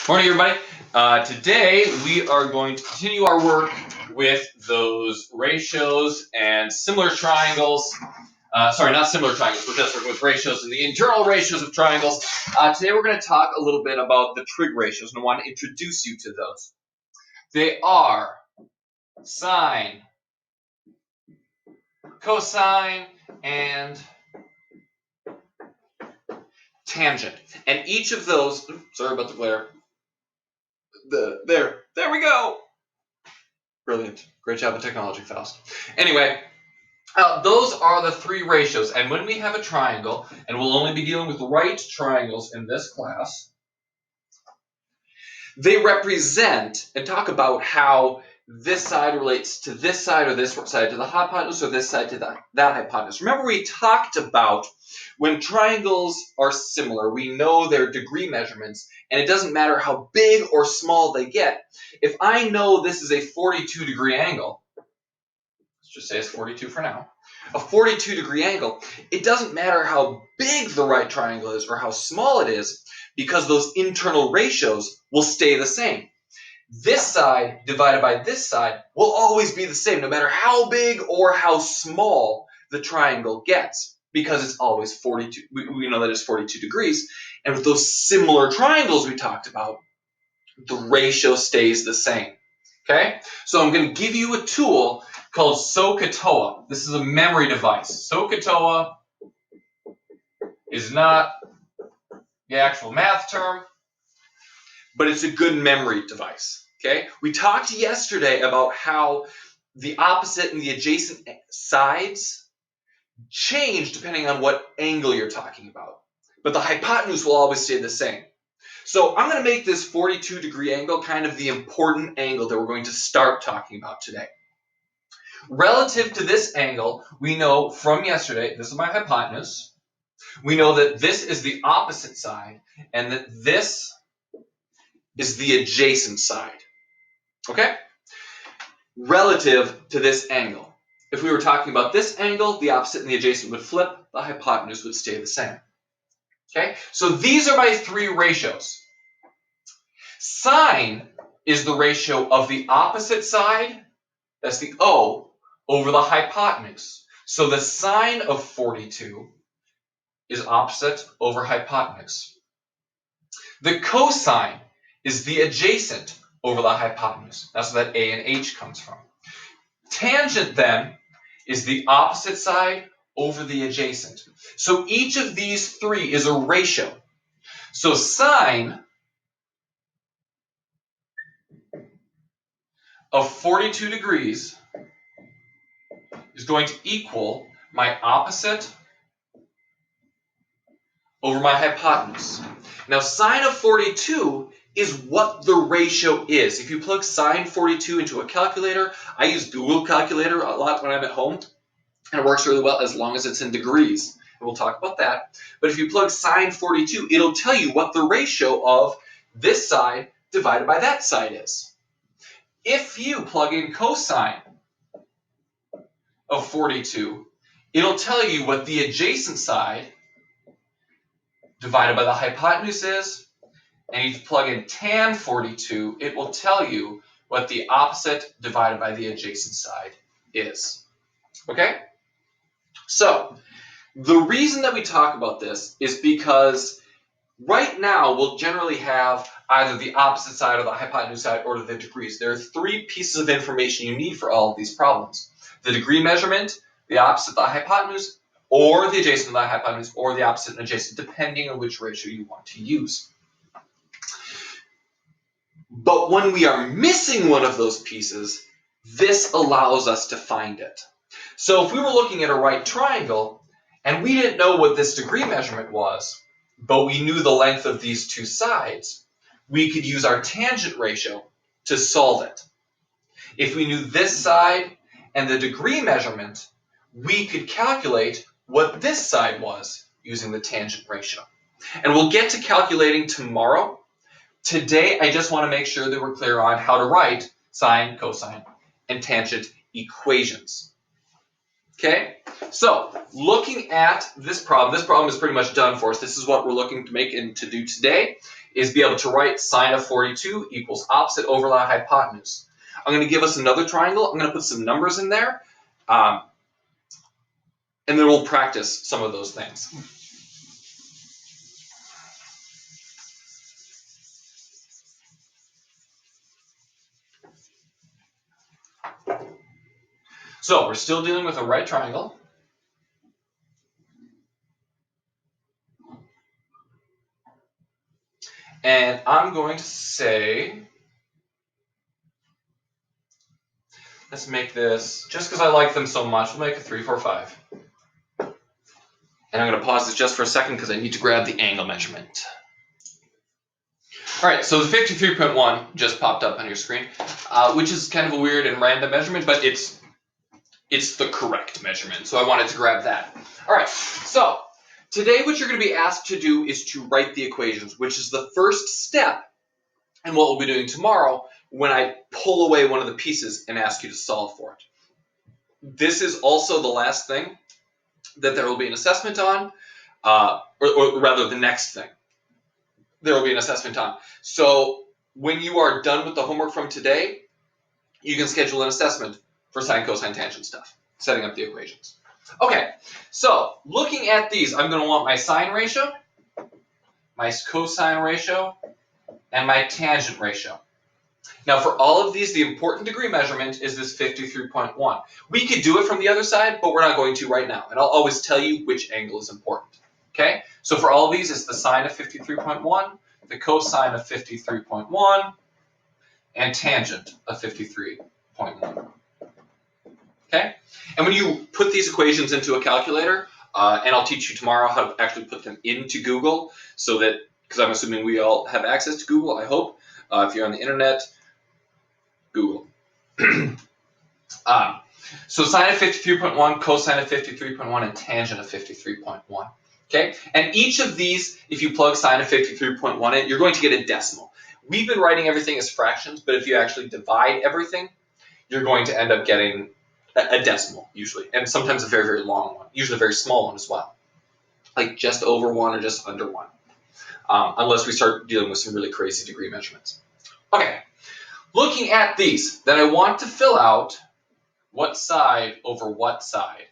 Morning, everybody. Today we are going to continue our work with those ratios and similar triangles. Sorry, not similar triangles. We're just working with ratios and the internal ratios of triangles. Today we're going to talk a little bit about the trig ratios, and I want to introduce you to those. They are sine, cosine, and tangent. And each of those, sorry about the glare. There we go. Brilliant. Great job with technology, Faust. Anyway, those are the three ratios. And when we have a triangle, and we'll only be dealing with right triangles in this class, they represent and talk about how this side relates to this side, or this side to the hypotenuse, or this side to that hypotenuse. Remember, we talked about when triangles are similar, we know their degree measurements, and it doesn't matter how big or small they get. If I know this is a 42-degree angle, let's just say it's 42 for now, a 42-degree angle, it doesn't matter how big the right triangle is or how small it is, because those internal ratios will stay the same. This side divided by this side will always be the same, no matter how big or how small the triangle gets, because it's always 42. We know that it's 42 degrees. And with those similar triangles we talked about, the ratio stays the same. Okay? So I'm going to give you a tool called Sohcahtoa. This is a memory device. Sohcahtoa is not the actual math term, but it's a good memory device. Okay? We talked yesterday about how the opposite and the adjacent sides change depending on what angle you're talking about, but the hypotenuse will always stay the same. So I'm going to make this 42-degree angle kind of the important angle that we're going to start talking about today. Relative to this angle, we know from yesterday, this is my hypotenuse. We know that this is the opposite side, and that this is the adjacent side. Okay? Relative to this angle. If we were talking about this angle, the opposite and the adjacent would flip, the hypotenuse would stay the same. Okay? So these are my three ratios. Sine is the ratio of the opposite side, that's the O, over the hypotenuse. So the sine of 42 is opposite over hypotenuse. The cosine is the adjacent over the hypotenuse. That's where that A and H comes from. Tangent, then, is the opposite side over the adjacent. So each of these three is a ratio. So sine of 42 degrees is going to equal my opposite over my hypotenuse. Now, sine of 42 is what the ratio is. If you plug sine 42 into a calculator, I use Google Calculator a lot when I'm at home, and it works really well as long as it's in degrees. And we'll talk about that. But if you plug sine 42, it'll tell you what the ratio of this side divided by that side is. If you plug in cosine of 42, it'll tell you what the adjacent side divided by the hypotenuse is, and if you plug in tan 42, it will tell you what the opposite divided by the adjacent side is. Okay? So, the reason that we talk about this is because right now we'll generally have either the opposite side or the hypotenuse side or the degrees. There are three pieces of information you need for all of these problems. The degree measurement, the opposite of the hypotenuse, or the adjacent of the hypotenuse, or the opposite and adjacent, depending on which ratio you want to use. But when we are missing one of those pieces, this allows us to find it. So if we were looking at a right triangle, and we didn't know what this degree measurement was, but we knew the length of these two sides, we could use our tangent ratio to solve it. If we knew this side and the degree measurement, we could calculate what this side was using the tangent ratio. And we'll get to calculating tomorrow. Today, I just want to make sure that we're clear on how to write sine, cosine, and tangent equations. Okay, so looking at this problem is pretty much done for us. This is what we're looking to make and to do today. is be able to write sine of 42 equals opposite over the hypotenuse. I'm going to give us another triangle. I'm going to put some numbers in there, and then we'll practice some of those things. So we're still dealing with a right triangle. And I'm going to say, let's make this, just because I like them so much, we'll make it 3, 4, 5. And I'm going to pause this just for a second because I need to grab the angle measurement. All right, so the 53.1 just popped up on your screen, which is kind of a weird and random measurement, but it's the correct measurement, so I wanted to grab that. All right, so today what you're going to be asked to do is to write the equations, which is the first step in what we'll be doing tomorrow when I pull away one of the pieces and ask you to solve for it. This is also the last thing that there will be an assessment on, or rather the next thing there will be an assessment on. So when you are done with the homework from today, you can schedule an assessment for sine, cosine, tangent stuff, setting up the equations. Okay, so looking at these, I'm going to want my sine ratio, my cosine ratio, and my tangent ratio. Now for all of these, the important degree measurement is this 53.1. We could do it from the other side, but we're not going to right now. And I'll always tell you which angle is important. Okay, so for all of these, it's the sine of 53.1, the cosine of 53.1, and tangent of 53.1. Okay, and when you put these equations into a calculator, and I'll teach you tomorrow how to actually put them into Google, so that, because I'm assuming we all have access to Google, I hope. If you're on the internet, Google. So sine of 53.1, cosine of 53.1, and tangent of 53.1. Okay, and each of these, if you plug sine of 53.1 in, you're going to get a decimal. We've been writing everything as fractions, but if you actually divide everything, you're going to end up getting a decimal, usually, and sometimes a very, very long one, usually a very small one as well, like just over 1 or just under 1, unless we start dealing with some really crazy degree measurements. Okay, looking at these, then I want to fill out what side over what side.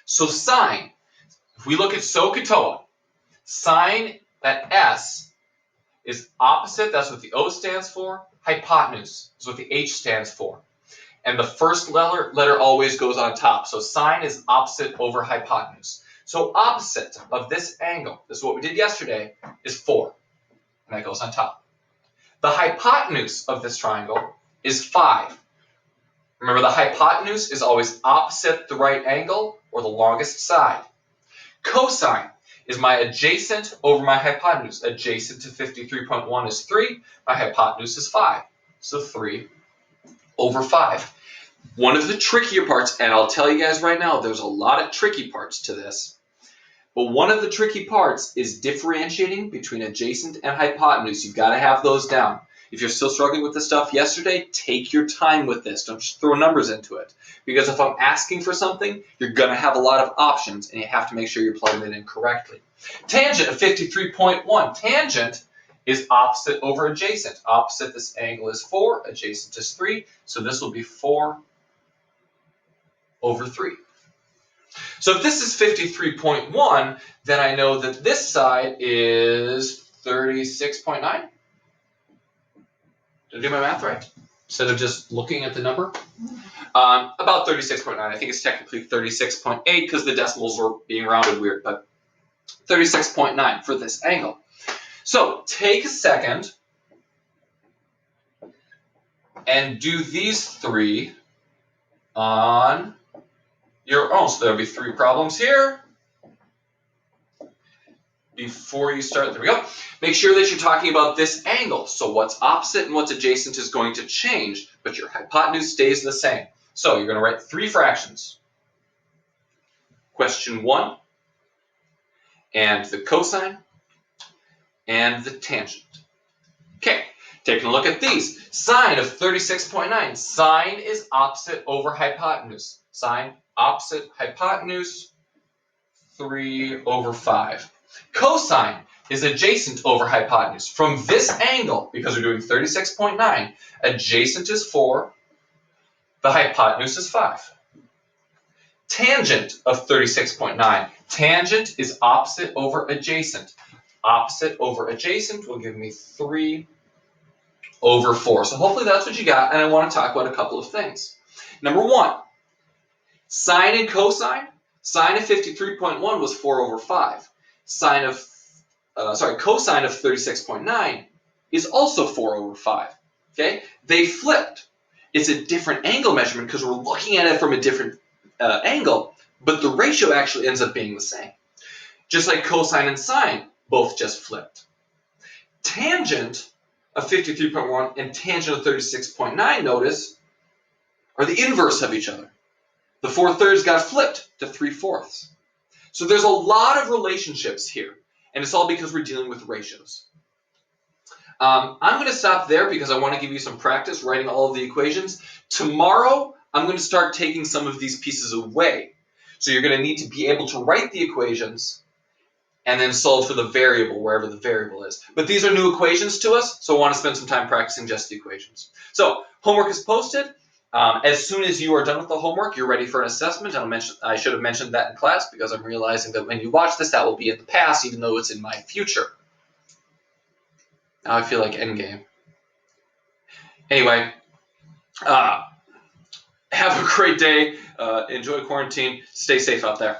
So sine, if we look at Sohcahtoa, sine, that S, is opposite, that's what the O stands for. Hypotenuse is what the H stands for. And the first letter always goes on top. So sine is opposite over hypotenuse. So opposite of this angle, this is what we did yesterday, is 4. And that goes on top. The hypotenuse of this triangle is 5. Remember, the hypotenuse is always opposite the right angle or the longest side. Cosine is my adjacent over my hypotenuse. Adjacent to 53.1 is 3. My hypotenuse is 5. So 3 over 5. One of the trickier parts, and I'll tell you guys right now, there's a lot of tricky parts to this, but one of the tricky parts is differentiating between adjacent and hypotenuse. You've got to have those down. If you're still struggling with this stuff yesterday, take your time with this. Don't just throw numbers into it. Because if I'm asking for something, you're going to have a lot of options, and you have to make sure you're plugging it in correctly. Tangent of 53.1. Tangent is opposite over adjacent. Opposite this angle is 4, adjacent is 3, so this will be 4 over 3. So if this is 53.1, then I know that this side is 36.9. Did I do my math right? Instead of just looking at the number? About 36.9. I think it's technically 36.8 because the decimals were being rounded weird, but 36.9 for this angle. So take a second and do these 3 on your own. So there'll be 3 problems here. Before you start, there we go. Make sure that you're talking about this angle. So what's opposite and what's adjacent is going to change, but your hypotenuse stays the same. So you're going to write 3 fractions. Question 1, and the cosine, and the tangent. Okay, taking a look at these. Sine of 36.9. Sine is opposite over hypotenuse. Sine opposite hypotenuse, 3 over 5. Cosine, is adjacent over hypotenuse. From this angle, because we're doing 36.9, adjacent is 4, the hypotenuse is 5. Tangent of 36.9. Tangent is opposite over adjacent. Opposite over adjacent will give me 3 over 4. So hopefully that's what you got, and I want to talk about a couple of things. Number 1, sine and cosine. Sine of 53.1 was 4 over 5. Cosine of 36.9 is also 4 over 5. Okay? They flipped. It's a different angle measurement because we're looking at it from a different angle, but the ratio actually ends up being the same. Just like cosine and sine both just flipped. Tangent of 53.1 and tangent of 36.9, notice, are the inverse of each other. The 4/3 got flipped to 3/4. So there's a lot of relationships here, and it's all because we're dealing with ratios. I'm going to stop there because I want to give you some practice writing all of the equations. Tomorrow, I'm going to start taking some of these pieces away. So you're going to need to be able to write the equations and then solve for the variable, wherever the variable is. But these are new equations to us, so I want to spend some time practicing just the equations. So homework is posted. As soon as you are done with the homework, you're ready for an assessment. I should have mentioned that in class because I'm realizing that when you watch this, that will be in the past, even though it's in my future. Now I feel like Endgame. Anyway, have a great day. Enjoy quarantine. Stay safe out there.